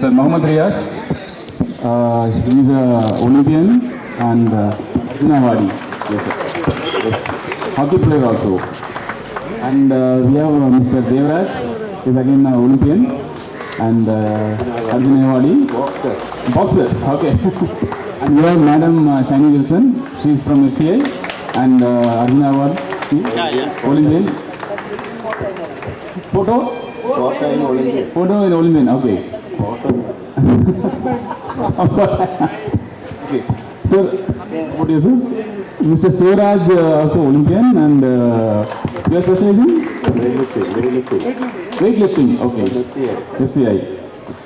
Mr. Mohammad Riaz. He's an Olympian and Nawadi. Yes, sir. Yes. Hockey player also. And we have Mr. Devraj. He's again an Olympian and Arjun Nawadi. Boxer. Okay. And we have Madam Shani Wilson. She's from FCI and Arjun Award. Olympian. Photo in Olympian. Okay. Okay. So, what do you say? Mr. Sivaraj also Olympian and you are specializing? Weightlifting. Okay. FCI.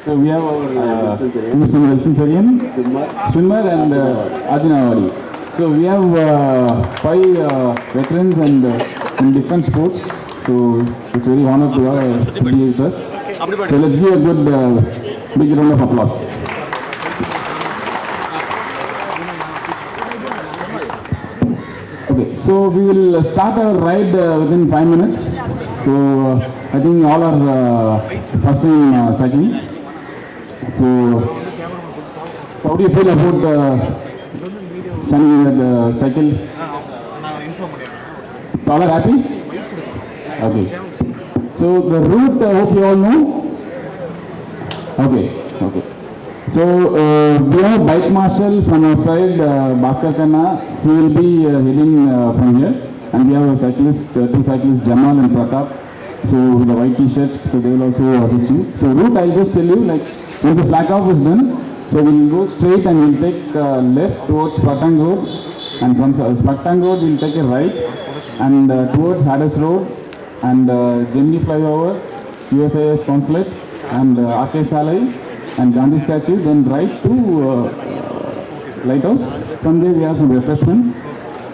So we have our Mr. Nelson Sarian, swimmer and Arjuna Awadi. So we have 5 veterans and in different sports. So it's very honored to be with us. So let's give a good big round of applause. Okay, so we will start our ride within 5 minutes. So I think all are first time cycling. So how do you feel about standing at the cycle? All are happy? Okay. So the route, I hope you all know. Okay. So we have a bike marshal from our side, Bhaskar Khanna. He will be heading from here. And we have a cyclist, 2 cyclists, Jamal and Pratap. So with a white t-shirt, so they will also assist you. So route, I'll just tell you, like once the flag off is done, so we'll go straight and we'll take left towards Patang Road. And from Patang Road, we'll take a right and towards Hadas Road and Gemini Flyover, USIS Consulate and RK Salai and Gandhi Statue, then right to Lighthouse. From there we have some refreshments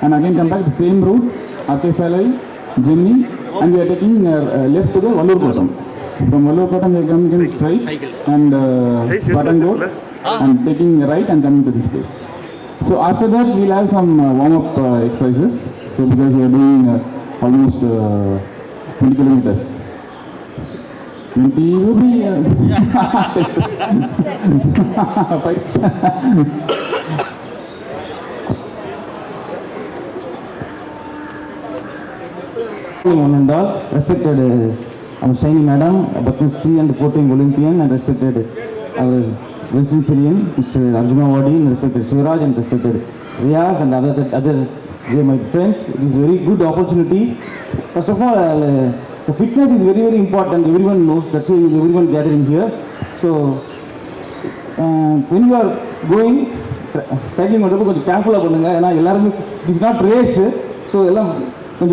and again come back the same route, RK Salai, Gemini, and we are taking left to the Vallur Kotam. From Vallur Kotam we are coming straight and Patang Road and taking right and coming to this place. So after that we will have some warm-up exercises. So because we are doing almost 20 kilometers. 20 will be... One and all, respected our Shiny Madam, Bhaktistri and 14 Olympian, and respected our Wilson Chirian, Mr. Arjuna Awadi, and respected Sivaraj, and respected Riaz, and other dear my friends. It is a very good opportunity. First of all, the fitness is very important. Everyone knows, that's why everyone gathering here. So, when you are going, cycling, careful it is not race, so so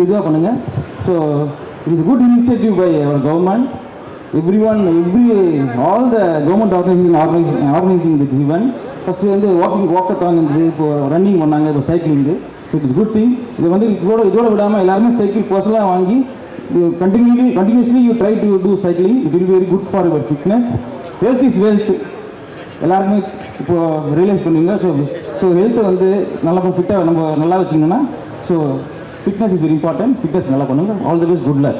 it is a good initiative by our government. All the government organizing this event. First, walkathon and running, cycling. So it is a good thing. Continuously you try to do cycling. It will be very good for your fitness. Health is wealth. Realize so health so fitness is very important. Fitness all the best. Good luck.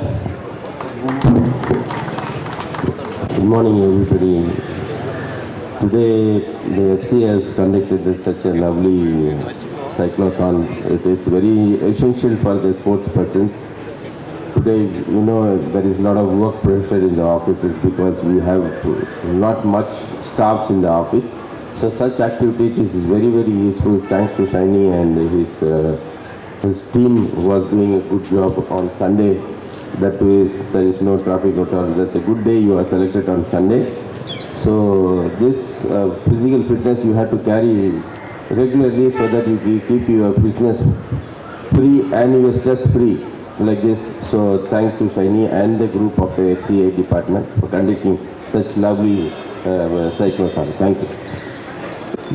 Good morning, everybody. Today the FC has conducted such a lovely cyclothon. It is very essential for the sports persons. Today, there is a lot of work pressure in the offices because we have not much staffs in the office. So such activities is very, very useful. Thanks to Shiny and his team was doing a good job on Sunday. That is, there is no traffic at all. That's a good day you are selected on Sunday. So this physical fitness you have to carry regularly so that you keep your fitness free and your stress free like this. So thanks to Shiny and the group of the FCA department for conducting such lovely cyclothon. Thank you.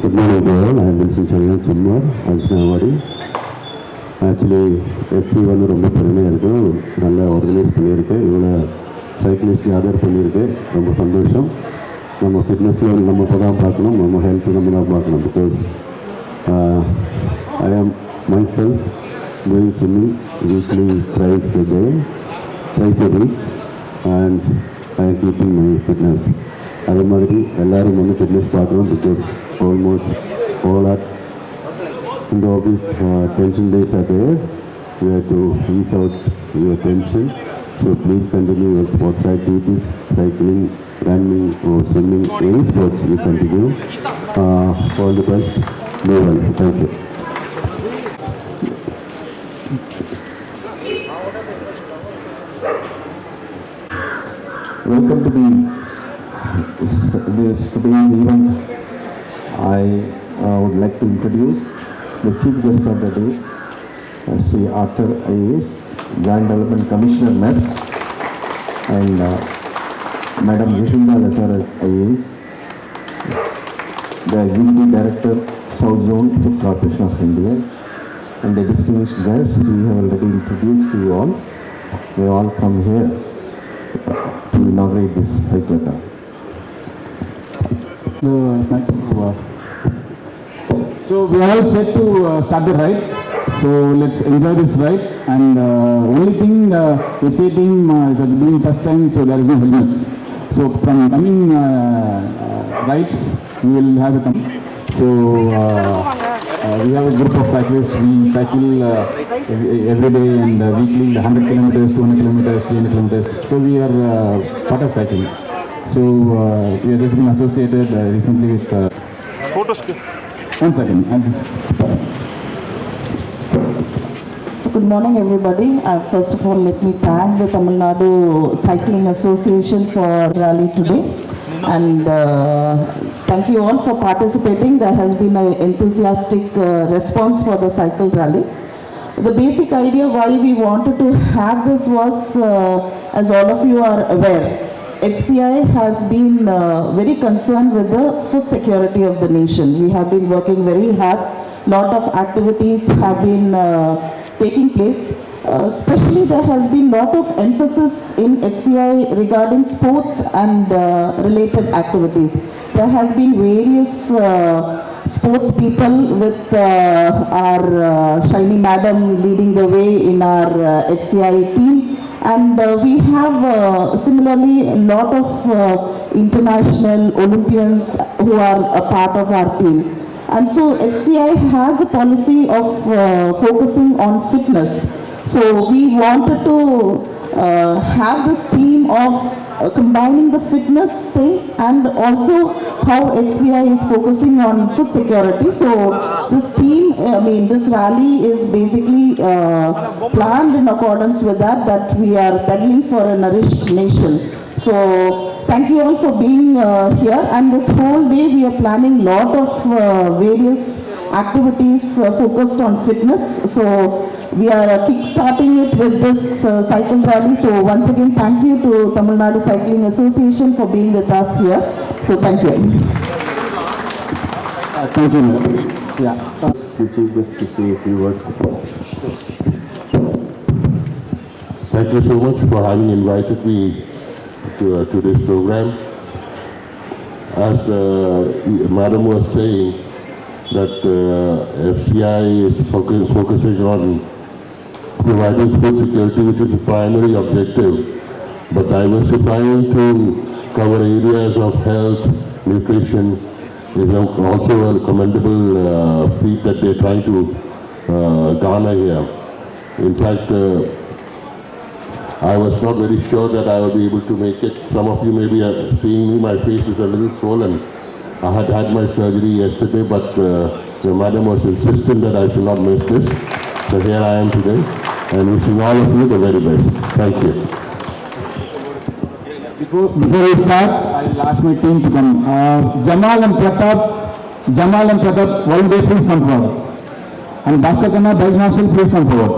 Good morning all. I am Wilson Chirian, Chumma, Arjuna Awadi. Actually, FC வந்து ரொம்ப பெருமையாக இருக்கும். நல்லா organise பண்ணியிருக்கு. இவ்வளோ cyclist gather பண்ணியிருக்கு. ரொம்ப சந்தோஷம். நம்ம ஃபிட்னஸில் நம்ம இப்போ தான் பார்க்கணும். நம்ம ஹெல்த் நம்ம தான் பார்க்கணும். பிகாஸ் ஐ ஆம் myself doing swimming weekly thrice a week, and I am keeping my fitness. அது மாதிரி எல்லோரும் வந்து ஃபிட்னஸ் பார்க்கணும். Because almost all are in the office tension days are there. You have to ease out your tension. So please continue your sports activities, cycling, running or swimming, any sports you continue. All the best. No one. Thank you. Welcome to this today's event. I would like to introduce the chief guest of the day, Sri Arthur IAS, Joint Development Commissioner MEPS, and Madam Yashinda Lasaras IAS, the Executive Director, South Zone Food Corporation of India, and the distinguished guests we have already introduced to you all. They all come here to inaugurate this cyclotron. So we are all set to start the ride. So let's enjoy this ride. And only thing, FCA team is doing first time, so there is no helmets. So from coming rides, we will have a so we have a group of cyclists. We cycle every day and weekly 100 kilometers, 200 kilometers, 300 kilometers. So we are part of cycling. So we are just being associated recently with. Photos. One second. Good morning, everybody. First of all, let me thank the Tamil Nadu Cycling Association for rally today, and thank you all for participating. There has been an enthusiastic response for the cycle rally. The basic idea why we wanted to have this was, as all of you are aware, FCI has been very concerned with the food security of the nation. We have been working very hard. Lot of activities have been taking place. Especially there has been lot of emphasis in FCI regarding sports and related activities. There has been various sports people with our Shiny Madam leading the way in our FCI team. And we have similarly a lot of international Olympians who are a part of our team. And so FCI has a policy of focusing on fitness. So we wanted to have this theme of combining the fitness thing and also how FCI is focusing on food security. So this theme, this rally is basically planned in accordance with that we are pedaling for a nourished nation. So thank you all for being here, and this whole day we are planning lot of various activities focused on fitness. So we are kick-starting it with this cycle rally. So once again, thank you to Tamil Nadu Cycling Association for being with us here. So thank you. Thank you, madam. Yeah. The chief guest to say a few words. Thank you so much for having invited me to this program. As Madam was saying, that FCI is focusing on providing food security, which is the primary objective, but diversifying to cover areas of health, nutrition is also a commendable feat that they're trying to garner here. In fact, I was not very sure that I would be able to make it. Some of you may be seeing me, my face is a little swollen. I had had my surgery yesterday, but the madam was insistent that I should not miss this. So here I am today, and wishing all of you the very best. Thank you. Before we start, I'll ask my team to come. Jamal and Pratap, volunteer, please come forward. And Bhaskar Khanna, Bike Marshal, please come forward.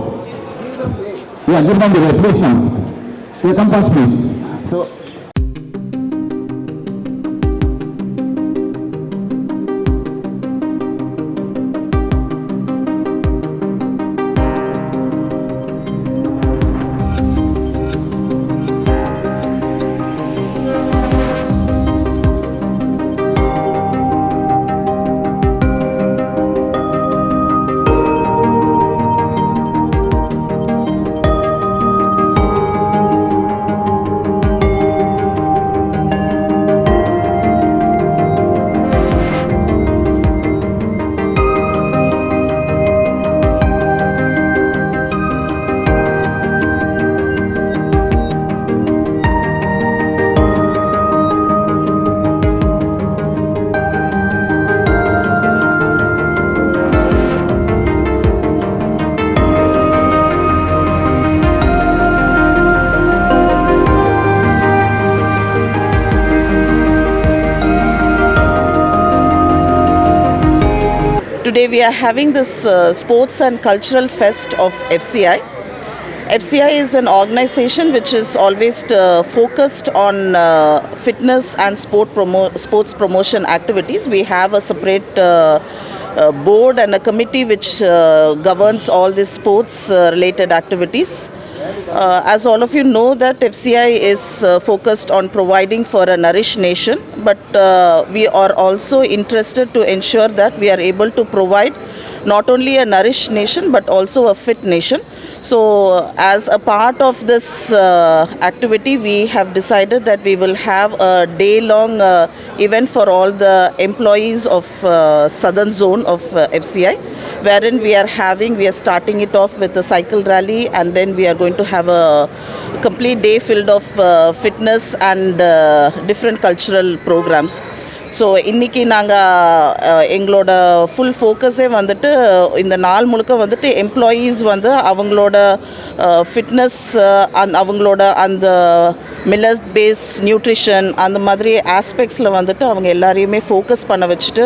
Yeah, give them the way, please come. Yeah, come past, please. So. today we are having this Sports and Cultural Fest of FCI. FCI is an organization which is always focused on fitness and sports promotion activities. We have a separate board and a committee which governs all these sports related activities. As all of you know that FCI is focused on providing for a nourished nation, but we are also interested to ensure that we are able to provide not only a nourished nation but also a fit nation. So as a part of this activity, we have decided that we will have a day-long event for all the employees of southern zone of FCI, wherein we are starting it off with a cycle rally, and then we are going to have a complete day filled of fitness and different cultural programs. So இன்றைக்கி நாங்கள் எங்களோட full ஃபோக்கஸே வந்துட்டு இந்த நாள் முழுக்க வந்துட்டு employees வந்து அவங்களோட ஃபிட்னஸ் அவங்களோட அந்த மில்லட் பேஸ் நியூட்ரிஷன் அந்த மாதிரி ஆஸ்பெக்ட்ஸில் வந்துட்டு அவங்க எல்லாரையுமே ஃபோக்கஸ் பண்ண வச்சுட்டு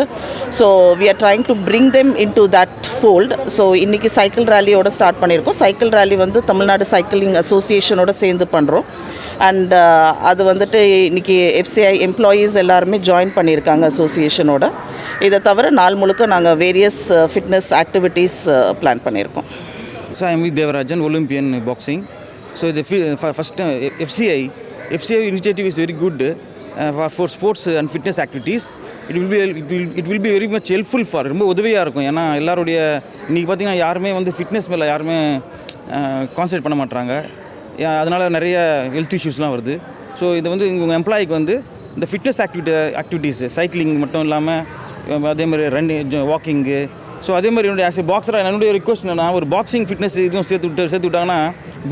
so we are trying to bring them in to that fold. So இன்றைக்கி சைக்கிள் ரேலியோட ஸ்டார்ட் பண்ணியிருக்கோம். சைக்கிள் ரேலி வந்து தமிழ்நாடு சைக்கிளிங் அசோசியேஷனோட சேர்ந்து பண்ணுறோம். அண்ட் அது வந்துட்டு இன்றைக்கி FCI எம்ப்ளாயீஸ் எல்லாருமே ஜாயின் பண்ணியிருக்காங்க அசோசியேஷனோட. இதை தவிர நாள் முழுக்க நாங்கள் வேரியஸ் ஃபிட்னஸ் ஆக்டிவிட்டீஸ் பிளான் பண்ணியிருக்கோம். So I am with Devarajan, Olympian boxing. So the first FCI initiative is very good for sports and fitness activities. It will be very much helpful for ரொம்ப உதவியாக இருக்கும். ஏன்னா எல்லாருடைய இன்றைக்கி பார்த்திங்கன்னா யாருமே வந்து ஃபிட்னஸ் மேலே யாருமே கான்சன்ட்ரேட் பண்ண மாட்டாங்க. அதனால் நிறைய ஹெல்த் இஷ்யூஸ்லாம் வருது. ஸோ இது வந்து உங்கள் எம்ப்ளாய்க்கு வந்து இந்த ஃபிட்னஸ் ஆக்டிவிட்டீஸ் சைக்கிளிங் மட்டும் இல்லாமல் அதேமாதிரி வாக்கிங்கு. ஸோ அதே மாதிரி என்னுடைய ஆஸ் ஏ பாக்ஸராக என்னுடைய ரிக்வஸ்ட் என்னென்னா ஒரு பாக்ஸிங் ஃபிட்னஸ் இதுவும் சேர்த்து விட்டாங்கன்னா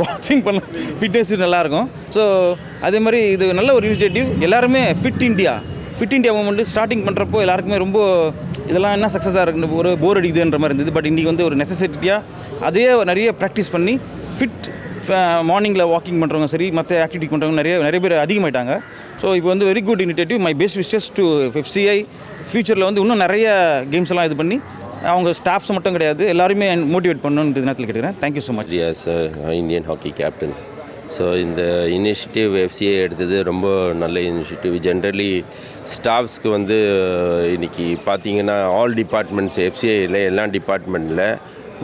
பாக்ஸிங் பண்ண ஃபிட்னஸ் நல்லாயிருக்கும். ஸோ அதே மாதிரி இது நல்ல ஒரு இனிஷியேட்டிவ். எல்லாருமே ஃபிட் இந்தியா மூமெண்ட்டு ஸ்டார்டிங் பண்ணுறப்போ எல்லாருக்குமே ரொம்ப இதெல்லாம் என்ன சக்ஸஸாக இருக்குன்னு ஒரு போர் அடிக்குதுன்ற மாதிரி இருந்தது. பட் இன்றைக்கி வந்து ஒரு நெசசிட்டியாக அதே நிறைய ப்ராக்டிஸ் பண்ணி ஃபிட் மார்னிங்கில் வாக்கிங் பண்ணுறவங்க சரி மற்ற ஆக்டிவிட்டி பண்ணுறவங்க நிறைய பேர் அதிகமாகிட்டாங்க. ஸோ இப்போ வந்து very good initiative. My best wishes to FCI. ஃப்யூச்சரில் வந்து இன்னும் நிறைய கேம்ஸ் எல்லாம் இது பண்ணி அவங்க ஸ்டாஃப்ஸ் மட்டும் கிடையாது எல்லாருமே மோட்டிவேட் பண்ணணும்னு இந்த நேரத்தில் கேட்குறேன். Thank you so much. S Indian hockey captain. So இந்த இனிஷியேட்டிவ் FCI எடுத்தது ரொம்ப நல்ல இனிஷியேட்டிவ். ஜென்ரலி ஸ்டாஃப்ஸ்க்கு வந்து இன்றைக்கி பார்த்தீங்கன்னா ஆல் டிபார்ட்மெண்ட்ஸ் FCIயில் எல்லா டிபார்ட்மெண்ட்டில்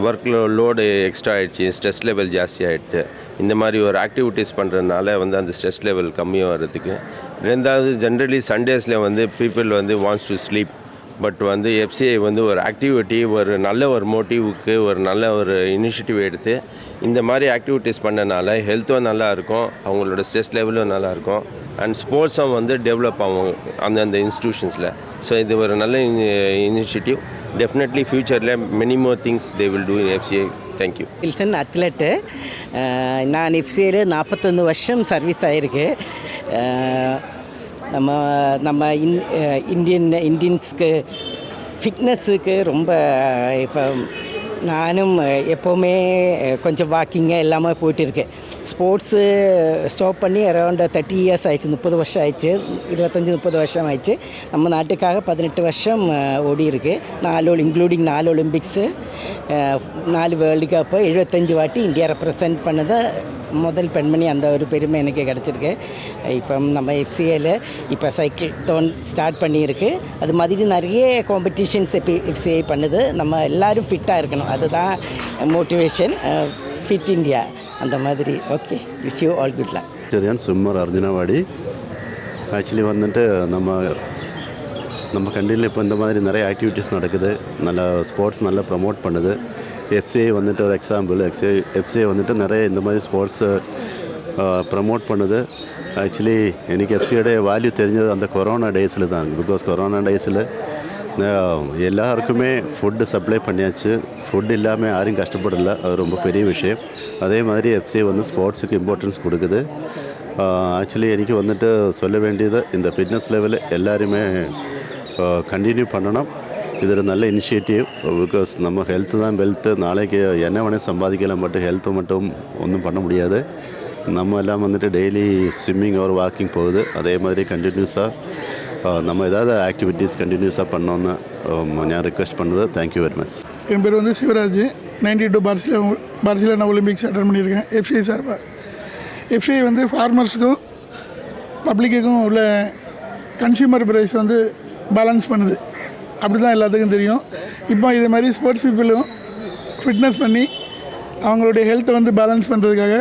ஒர்க் லோடு எக்ஸ்ட்ரா ஆகிடுச்சு, ஸ்ட்ரெஸ் லெவல் ஜாஸ்தி ஆகிடுது. இந்த மாதிரி ஒரு ஆக்டிவிட்டீஸ் பண்ணுறதுனால வந்து அந்த ஸ்ட்ரெஸ் லெவல் கம்மியாக வர்றதுக்கு. ரெண்டாவது ஜென்ரலி சண்டேஸில் வந்து பீப்புள் வந்து வாண்ட்ஸ் டு ஸ்லீப். பட் வந்து FCI வந்து ஒரு ஆக்டிவிட்டி ஒரு நல்ல ஒரு மோட்டிவுக்கு ஒரு நல்ல ஒரு இனிஷியேட்டிவ் எடுத்து இந்த மாதிரி ஆக்டிவிட்டீஸ் பண்ணனால ஹெல்த்தும் நல்லாயிருக்கும், அவங்களோட ஸ்ட்ரெஸ் லெவலும் நல்லாயிருக்கும், அண்ட் ஸ்போர்ட்ஸும் வந்து டெவலப் ஆகும் அந்தந்த இன்ஸ்டிடியூஷன்ஸில். ஸோ இது ஒரு நல்ல initiative. Definitely future many more things they will do in FCI. Thank you. Wilson athlete. நான் FCIயில் 41 வருஷம் சர்வீஸ் ஆகிருக்கு. நம்ம இந்தியன்ஸ்க்கு ஃபிட்னஸுக்கு ரொம்ப இப்போ நானும் எப்போவுமே கொஞ்சம் வாக்கிங்காக எல்லாமே போயிட்டுருக்கேன். ஸ்போர்ட்ஸு ஸ்டாப் பண்ணி அரௌண்ட் 30 இயர்ஸ் ஆயிடுச்சு, 30 வருஷம் ஆயிடுச்சு, 25-30 வருஷம் ஆயிடுச்சு. நம்ம நாட்டுக்காக 18 வருஷம் ஓடி இருக்கு. 4 இன்க்ளூடிங் 4 ஒலிம்பிக்ஸு, 4 வேர்ல்டு கப்பு, 75 வாட்டி இந்தியா ரெப்ரசன்ட் பண்ணதை முதல் பெண்மணி. அந்த ஒரு பெருமை எனக்கு கிடச்சிருக்கு. இப்போ நம்ம FCIயில் இப்போ சைக்கிள் தோன் ஸ்டார்ட் பண்ணியிருக்கு. அது மாதிரி நிறைய காம்படிஷன்ஸ் இப்போ FCI பண்ணுது. நம்ம எல்லோரும் ஃபிட்டாக இருக்கணும், அதுதான் மோட்டிவேஷன். ஃபிட் இந்தியா அந்த மாதிரி. Okay, wish you all good luck. சரியான சும்மர் அர்ஜுனவாடி. ஆக்சுவலி வந்துட்டு நம்ம கண்ட்ரியில் இப்போ இந்த மாதிரி நிறைய ஆக்டிவிட்டீஸ் நடக்குது. நல்லா ஸ்போர்ட்ஸ் நல்லா ப்ரமோட் பண்ணுது. FCI வந்துட்டு ஒரு எக்ஸாம்பிள். FCI வந்துட்டு நிறைய இந்த மாதிரி ஸ்போர்ட்ஸை ப்ரமோட் பண்ணுது. ஆக்சுவலி எனக்கு FCIயோட வேல்யூ தெரிஞ்சது அந்த கொரோனா டேஸில் தான். பிகாஸ் கொரோனா டேஸில் எல்லாருக்குமே ஃபுட்டு சப்ளை பண்ணியாச்சு. ஃபுட் இல்லாமல் யாரும் கஷ்டப்படலை, அது ரொம்ப பெரிய விஷயம். அதே மாதிரி FCI வந்து ஸ்போர்ட்ஸுக்கு இம்பார்ட்டன்ஸ் கொடுக்குது. ஆக்சுவலி எனக்கு வந்துட்டு சொல்ல வேண்டியது இந்த ஃபிட்னஸ் லெவலில் எல்லாருமே கண்டினியூ பண்ணணும். இது ஒரு நல்ல இனிஷியேட்டிவ். பிகாஸ் நம்ம ஹெல்த்து தான் வெல்த்து. நாளைக்கு என்ன வேணால் சம்பாதிக்கலாம், பட் ஹெல்த்து மட்டும் ஒன்றும் பண்ண முடியாது. நம்ம எல்லாம் வந்துட்டு டெய்லி ஸ்விம்மிங் ஒரு வாக்கிங் போகுது. அதே மாதிரி கண்டினியூஸாக நம்ம ஏதாவது ஆக்டிவிட்டீஸ் கண்டினியூஸாக பண்ணோன்னு நான் ரிக்வெஸ்ட் பண்ணுறது. Thank you very much. என் பேர் வந்து சிவராஜ். 92 பார்சிலோனா ஒலிம்பிக்ஸ் அட்டன் பண்ணியிருக்கேன் எஃப்சிஐ சார்பாக. எஃப்சிஐ வந்து ஃபார்மர்ஸுக்கும் பப்ளிக்குக்கும் உள்ள கன்சியூமர் ப்ரைஸ் வந்து பேலன்ஸ் பண்ணுது. அப்படி தான் எல்லாத்துக்கும் தெரியும். இப்போ இது மாதிரி ஸ்போர்ட்ஸ் பீப்புளும் ஃபிட்னஸ் பண்ணி அவங்களுடைய ஹெல்த்தை வந்து பேலன்ஸ் பண்ணுறதுக்காக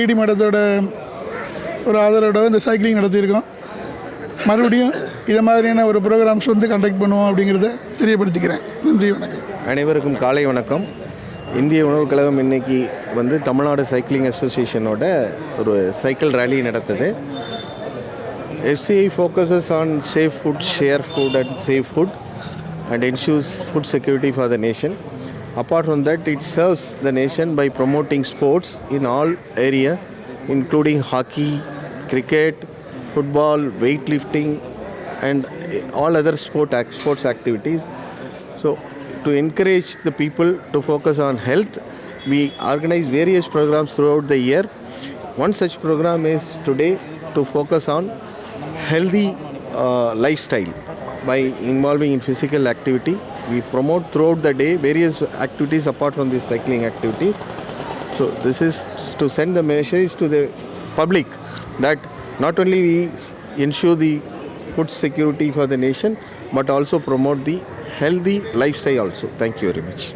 ஈடி மடத்தோட ஒரு ஆதரவோட இந்த சைக்கிளிங் நடத்தியிருக்கோம். மறுபடியும் இதை மாதிரியான ஒரு ப்ரோக்ராம்ஸ் வந்து கண்டக்ட் பண்ணுவோம் அப்படிங்கிறத தெரியப்படுத்திக்கிறேன். நன்றி, வணக்கம். அனைவருக்கும் காலை வணக்கம். இந்திய உணவுக் கழகம் இன்னைக்கு வந்து தமிழ்நாடு சைக்கிளிங் அசோசியேஷனோட ஒரு சைக்கிள் ரேலி நடத்துது. FCI focuses on safe food, share food and safe food and ensures food security for the nation. Apart from that, it serves the nation by promoting sports in all area, including hockey, cricket, football, weightlifting and all other sports activities. So to encourage the people to focus on health, we organize various programs throughout the year. One such program is today to focus on healthy lifestyle by involving in physical activity. We promote throughout the day various activities apart from these cycling activities. So this is to send the message to the public that not only we ensure the food security for the nation but also promote the healthy lifestyle also. Thank you very much.